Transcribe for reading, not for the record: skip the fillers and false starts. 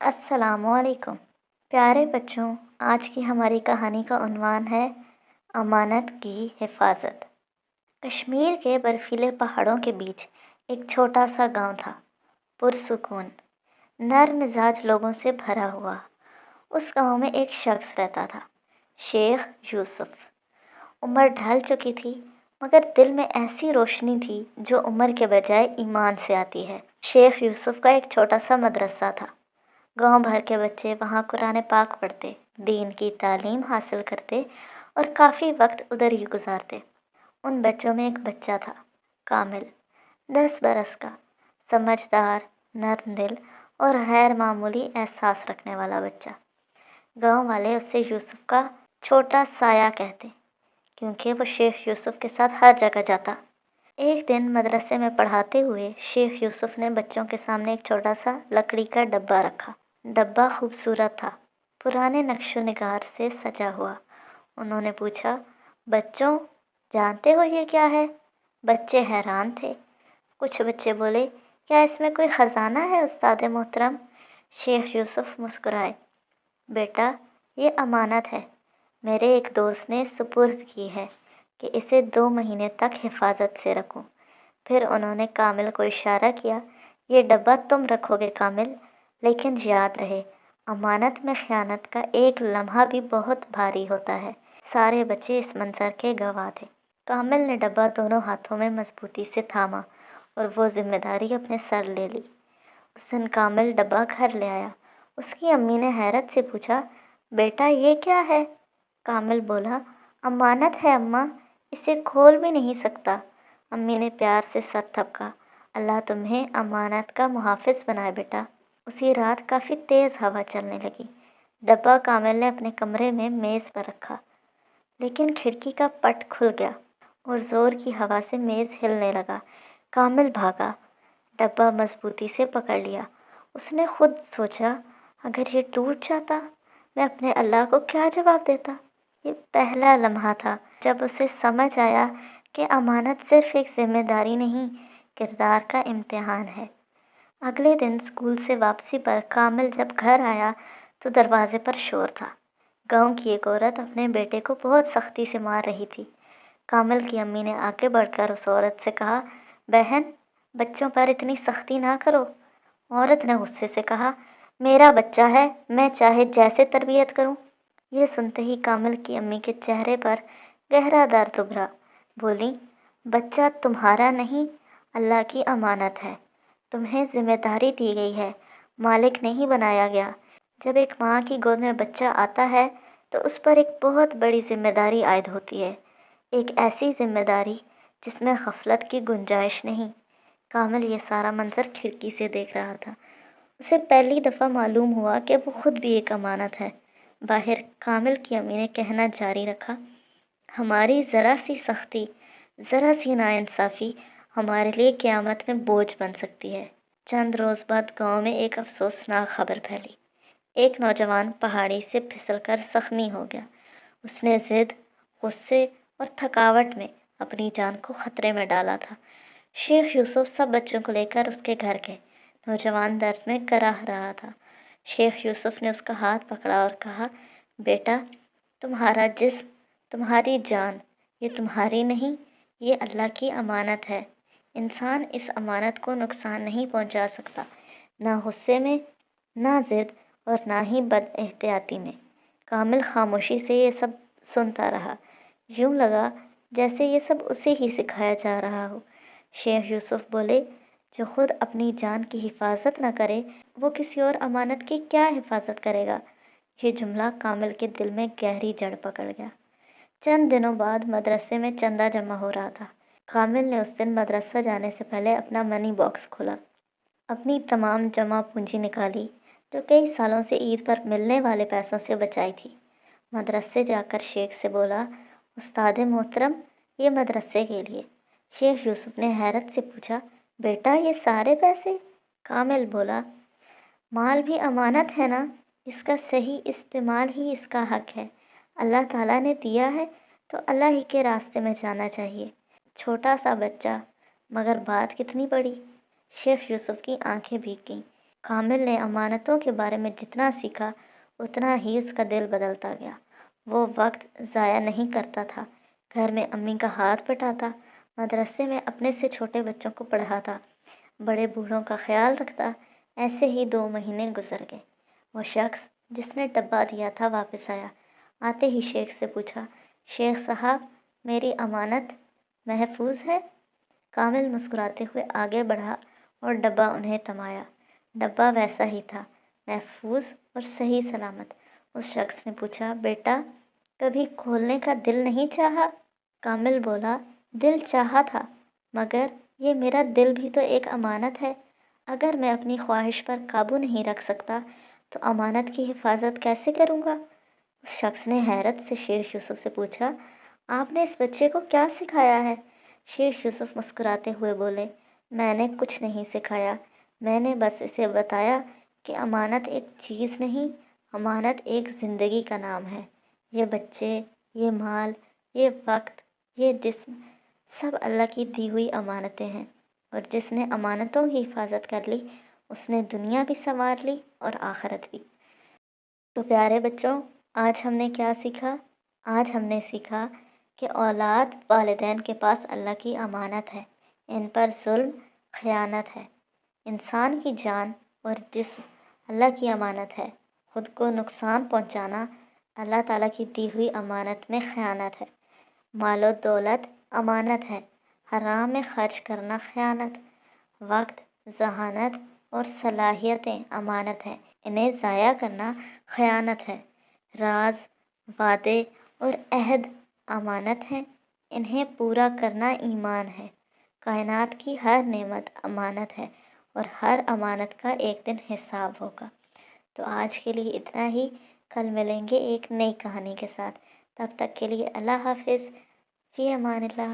السلام علیکم پیارے بچوں، آج کی ہماری کہانی کا عنوان ہے امانت کی حفاظت۔ کشمیر کے برفیلے پہاڑوں کے بیچ ایک چھوٹا سا گاؤں تھا، پرسکون، نرم مزاج لوگوں سے بھرا ہوا۔ اس گاؤں میں ایک شخص رہتا تھا، شیخ یوسف۔ عمر ڈھل چکی تھی مگر دل میں ایسی روشنی تھی جو عمر کے بجائے ایمان سے آتی ہے۔ شیخ یوسف کا ایک چھوٹا سا مدرسہ تھا۔ گاؤں بھر کے بچے وہاں قرآن پاک پڑھتے، دین کی تعلیم حاصل کرتے اور کافی وقت ادھر ہی گزارتے۔ ان بچوں میں ایک بچہ تھا، کامل، 10 برس کا، سمجھدار، نرم دل اور غیر معمولی احساس رکھنے والا بچہ۔ گاؤں والے اسے یوسف کا چھوٹا سایہ کہتے کیونکہ وہ شیخ یوسف کے ساتھ ہر جگہ جاتا۔ ایک دن مدرسے میں پڑھاتے ہوئے شیخ یوسف نے بچوں کے سامنے ایک چھوٹا سا لکڑی کا ڈبہ رکھا۔ ڈبہ خوبصورت تھا، پرانے نقش و نگار سے سجا ہوا۔ انہوں نے پوچھا، بچوں، جانتے ہو یہ کیا ہے؟ بچے حیران تھے۔ کچھ بچے بولے، کیا اس میں کوئی خزانہ ہے استاد محترم؟ شیخ یوسف مسکرائے، بیٹا، یہ امانت ہے، میرے ایک دوست نے سپرد کی ہے کہ اسے 2 مہینے تک حفاظت سے رکھوں۔ پھر انہوں نے کامل کو اشارہ کیا، یہ ڈبہ تم رکھو گے کامل، لیکن یاد رہے، امانت میں خیانت کا ایک لمحہ بھی بہت بھاری ہوتا ہے۔ سارے بچے اس منظر کے گواہ تھے۔ کامل نے ڈبہ دونوں ہاتھوں میں مضبوطی سے تھاما اور وہ ذمہ داری اپنے سر لے لی۔ اس دن کامل ڈبہ گھر لے آیا۔ اس کی امی نے حیرت سے پوچھا، بیٹا یہ کیا ہے؟ کامل بولا، امانت ہے اماں، اسے کھول بھی نہیں سکتا۔ امی نے پیار سے سر تھپکا، اللہ تمہیں امانت کا محافظ بنائے بیٹا۔ اسی رات کافی تیز ہوا چلنے لگی۔ ڈبہ کامل نے اپنے کمرے میں میز پر رکھا، لیکن کھڑکی کا پٹ کھل گیا اور زور کی ہوا سے میز ہلنے لگا۔ کامل بھاگا، ڈبہ مضبوطی سے پکڑ لیا۔ اس نے خود سوچا، اگر یہ ٹوٹ جاتا، میں اپنے اللہ کو کیا جواب دیتا؟ یہ پہلا لمحہ تھا جب اسے سمجھ آیا کہ امانت صرف ایک ذمہ داری نہیں، کردار کا امتحان ہے۔ اگلے دن اسکول سے واپسی پر کامل جب گھر آیا تو دروازے پر شور تھا۔ گاؤں کی ایک عورت اپنے بیٹے کو بہت سختی سے مار رہی تھی۔ کامل کی امی نے آگے بڑھ کر اس عورت سے کہا، بہن، بچوں پر اتنی سختی نہ کرو۔ عورت نے غصے سے کہا، میرا بچہ ہے، میں چاہے جیسے تربیت کروں۔ یہ سنتے ہی کامل کی امی کے چہرے پر گہرا درد ابھرا۔ بولی، بچہ تمہارا نہیں، اللہ کی امانت ہے، تمہیں ذمہ داری دی گئی ہے، مالک نہیں بنایا گیا۔ جب ایک ماں کی گود میں بچہ آتا ہے تو اس پر ایک بہت بڑی ذمہ داری عائد ہوتی ہے، ایک ایسی ذمہ داری جس میں غفلت کی گنجائش نہیں۔ کامل یہ سارا منظر کھڑکی سے دیکھ رہا تھا۔ اسے پہلی دفعہ معلوم ہوا کہ وہ خود بھی ایک امانت ہے۔ باہر کامل کی امی نے کہنا جاری رکھا، ہماری ذرا سی سختی، ذرا سی ناانصافی ہمارے لیے قیامت میں بوجھ بن سکتی ہے۔ چند روز بعد گاؤں میں ایک افسوسناک خبر پھیلی۔ ایک نوجوان پہاڑی سے پھسل کر زخمی ہو گیا۔ اس نے ضد، غصے اور تھکاوٹ میں اپنی جان کو خطرے میں ڈالا تھا۔ شیخ یوسف سب بچوں کو لے کر اس کے گھر گئے۔ نوجوان درد میں کراہ رہا تھا۔ شیخ یوسف نے اس کا ہاتھ پکڑا اور کہا، بیٹا، تمہارا جسم، تمہاری جان، یہ تمہاری نہیں، یہ اللہ کی امانت ہے۔ انسان اس امانت کو نقصان نہیں پہنچا سکتا، نہ غصے میں، نہ ضد اور نہ ہی بد احتیاطی میں۔ کامل خاموشی سے یہ سب سنتا رہا، یوں لگا جیسے یہ سب اسے ہی سکھایا جا رہا ہو۔ شیخ یوسف بولے، جو خود اپنی جان کی حفاظت نہ کرے، وہ کسی اور امانت کی کیا حفاظت کرے گا؟ یہ جملہ کامل کے دل میں گہری جڑ پکڑ گیا۔ چند دنوں بعد مدرسے میں چندہ جمع ہو رہا تھا۔ کامل نے اس دن مدرسہ جانے سے پہلے اپنا منی باکس کھولا، اپنی تمام جمع پونجی نکالی جو کئی سالوں سے عید پر ملنے والے پیسوں سے بچائی تھی۔ مدرسے جا کر شیخ سے بولا، استاد محترم، یہ مدرسے کے لیے۔ شیخ یوسف نے حیرت سے پوچھا، بیٹا یہ سارے پیسے؟ کامل بولا، مال بھی امانت ہے نا، اس کا صحیح استعمال ہی اس کا حق ہے۔ اللہ تعالیٰ نے دیا ہے تو اللہ ہی کے راستے میں جانا چاہیے۔ چھوٹا سا بچہ، مگر بات کتنی بڑی۔ شیخ یوسف کی آنکھیں بھیگ گئیں۔ کامل نے امانتوں کے بارے میں جتنا سیکھا اتنا ہی اس کا دل بدلتا گیا۔ وہ وقت ضائع نہیں کرتا تھا، گھر میں امی کا ہاتھ بٹاتا، مدرسے میں اپنے سے چھوٹے بچوں کو پڑھاتا، بڑے بوڑھوں کا خیال رکھتا۔ ایسے ہی 2 مہینے گزر گئے۔ وہ شخص جس نے ڈبہ دیا تھا واپس آیا۔ آتے ہی شیخ سے پوچھا، شیخ صاحب میری امانت محفوظ ہے؟ کامل مسکراتے ہوئے آگے بڑھا اور ڈبہ انہیں تھمایا۔ ڈبہ ویسا ہی تھا، محفوظ اور صحیح سلامت۔ اس شخص نے پوچھا، بیٹا کبھی کھولنے کا دل نہیں چاہا؟ کامل بولا، دل چاہا تھا، مگر یہ میرا دل بھی تو ایک امانت ہے۔ اگر میں اپنی خواہش پر قابو نہیں رکھ سکتا تو امانت کی حفاظت کیسے کروں گا؟ اس شخص نے حیرت سے شیخ یوسف سے پوچھا، آپ نے اس بچے کو کیا سکھایا ہے؟ شیخ یوسف مسکراتے ہوئے بولے، میں نے کچھ نہیں سکھایا، میں نے بس اسے بتایا کہ امانت ایک چیز نہیں، امانت ایک زندگی کا نام ہے۔ یہ بچے، یہ مال، یہ وقت، یہ جسم، سب اللہ کی دی ہوئی امانتیں ہیں، اور جس نے امانتوں کی حفاظت کر لی اس نے دنیا بھی سنوار لی اور آخرت بھی۔ تو پیارے بچوں، آج ہم نے کیا سیکھا؟ آج ہم نے سیکھا کہ اولاد والدین کے پاس اللہ کی امانت ہے، ان پر ظلم خیانت ہے۔ انسان کی جان اور جسم اللہ کی امانت ہے، خود کو نقصان پہنچانا اللہ تعالیٰ کی دی ہوئی امانت میں خیانت ہے۔ مال و دولت امانت ہے، حرام میں خرچ کرنا خیانت۔ وقت، ذہانت اور صلاحیتیں امانت ہیں، انہیں ضائع کرنا خیانت ہے۔ راز، وعدے اور عہد امانت ہیں، انہیں پورا کرنا ایمان ہے۔ کائنات کی ہر نعمت امانت ہے اور ہر امانت کا ایک دن حساب ہوگا۔ تو آج کے لیے اتنا ہی، کل ملیں گے ایک نئی کہانی کے ساتھ۔ تب تک کے لیے اللہ حافظ، فی امان اللہ۔